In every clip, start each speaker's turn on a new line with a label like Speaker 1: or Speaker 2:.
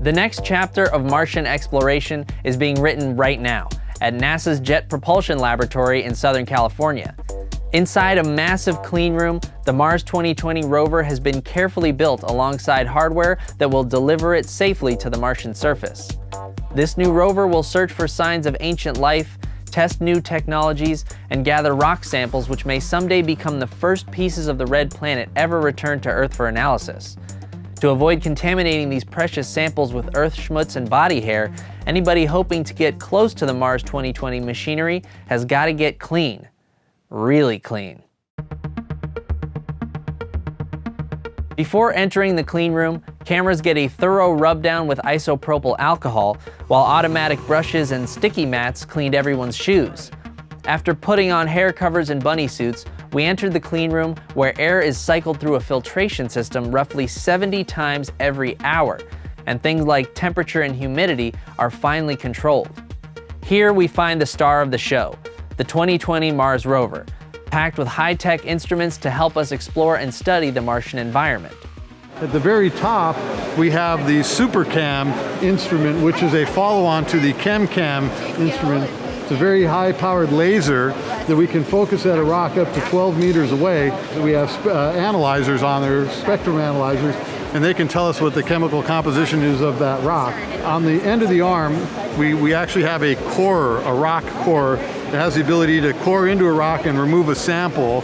Speaker 1: The next chapter of Martian exploration is being written right now at NASA's Jet Propulsion Laboratory in Southern California. Inside a massive clean room, the Mars 2020 rover has been carefully built alongside hardware that will deliver it safely to the Martian surface. This new rover will search for signs of ancient life, test new technologies, and gather rock samples which may someday become the first pieces of the red planet ever returned to Earth for analysis. To avoid contaminating these precious samples with Earth schmutz and body hair, anybody hoping to get close to the Mars 2020 machinery has got to get clean. Really clean. Before entering the clean room, cameras get a thorough rub down with isopropyl alcohol, while automatic brushes and sticky mats cleaned everyone's shoes. After putting on hair covers and bunny suits, we entered the clean room where air is cycled through a filtration system roughly 70 times every hour, and things like temperature and humidity are finely controlled. Here we find the star of the show, the 2020 Mars rover, packed with high-tech instruments to help us explore and study the Martian environment.
Speaker 2: At the very top, we have the SuperCam instrument, which is a follow-on to the ChemCam instrument. It's a very high-powered laser that we can focus at a rock up to 12 meters away. We have analyzers on there, spectrum analyzers, and they can tell us what the chemical composition is of that rock. On the end of the arm, we actually have a core, a rock core, that has the ability to core into a rock and remove a sample.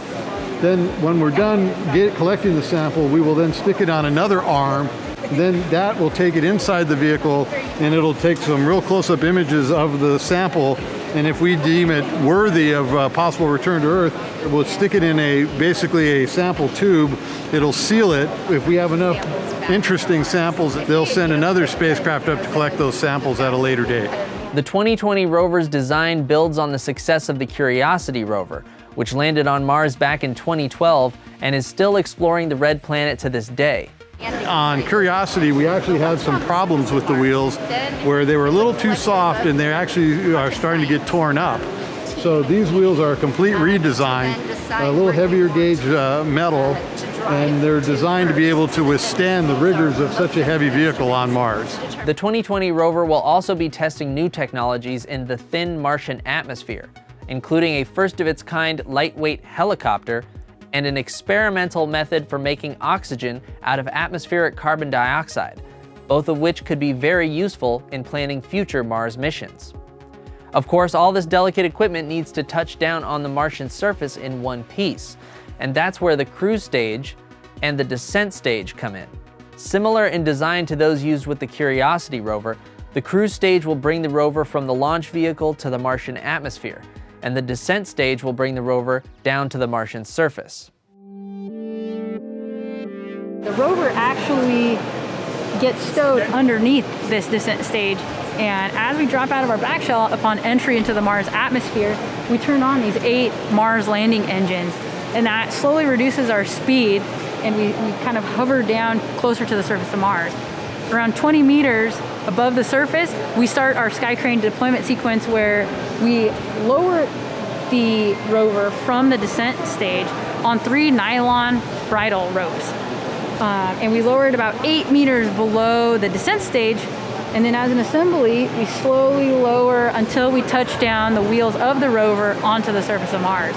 Speaker 2: Then when we're done collecting the sample, we will then stick it on another arm. Then that will take it inside the vehicle, and it'll take some real close-up images of the sample. And if we deem it worthy of possible return to Earth, we'll stick it in basically a sample tube. It'll seal it. If we have enough interesting samples, they'll send another spacecraft up to collect those samples at a later date.
Speaker 1: The 2020 rover's design builds on the success of the Curiosity rover, which landed on Mars back in 2012 and is still exploring the red planet to this day.
Speaker 2: On Curiosity, we actually had some problems with the wheels where they were a little too soft and they actually are starting to get torn up. So these wheels are a complete redesign, a little heavier gauge metal, and they're designed to be able to withstand the rigors of such a heavy vehicle on Mars.
Speaker 1: The 2020 rover will also be testing new technologies in the thin Martian atmosphere, including a first-of-its-kind lightweight helicopter and an experimental method for making oxygen out of atmospheric carbon dioxide, both of which could be very useful in planning future Mars missions. Of course, all this delicate equipment needs to touch down on the Martian surface in one piece, and that's where the cruise stage and the descent stage come in. Similar in design to those used with the Curiosity rover, the cruise stage will bring the rover from the launch vehicle to the Martian atmosphere, and the descent stage will bring the rover down to the Martian surface.
Speaker 3: The rover actually gets stowed underneath this descent stage, and as we drop out of our back shell upon entry into the Mars atmosphere, we turn on these 8 Mars landing engines, and that slowly reduces our speed, and we kind of hover down closer to the surface of Mars. Around 20 meters above the surface, we start our Sky Crane deployment sequence where we lower the rover from the descent stage on 3 nylon bridle ropes. And we lower it about 8 meters below the descent stage, and then as an assembly, we slowly lower until we touch down the wheels of the rover onto the surface of Mars.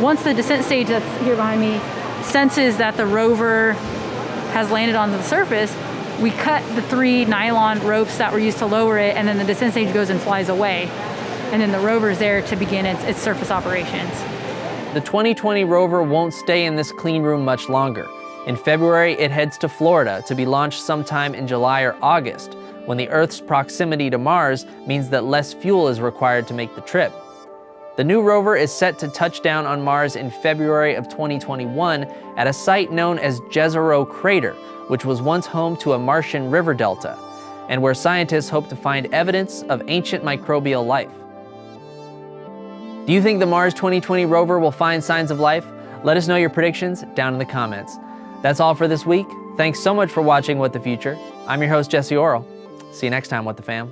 Speaker 3: Once the descent stage that's here behind me senses that the rover has landed on the surface, we cut the 3 nylon ropes that were used to lower it, and then the descent stage goes and flies away. And then the rover is there to begin its surface operations.
Speaker 1: The 2020 rover won't stay in this clean room much longer. In February, it heads to Florida to be launched sometime in July or August, when the Earth's proximity to Mars means that less fuel is required to make the trip. The new rover is set to touch down on Mars in February of 2021 at a site known as Jezero Crater, which was once home to a Martian river delta, and where scientists hope to find evidence of ancient microbial life. Do you think the Mars 2020 rover will find signs of life? Let us know your predictions down in the comments. That's all for this week. Thanks so much for watching What the Future. I'm your host, Jesse Orrell. See you next time, What the Fam.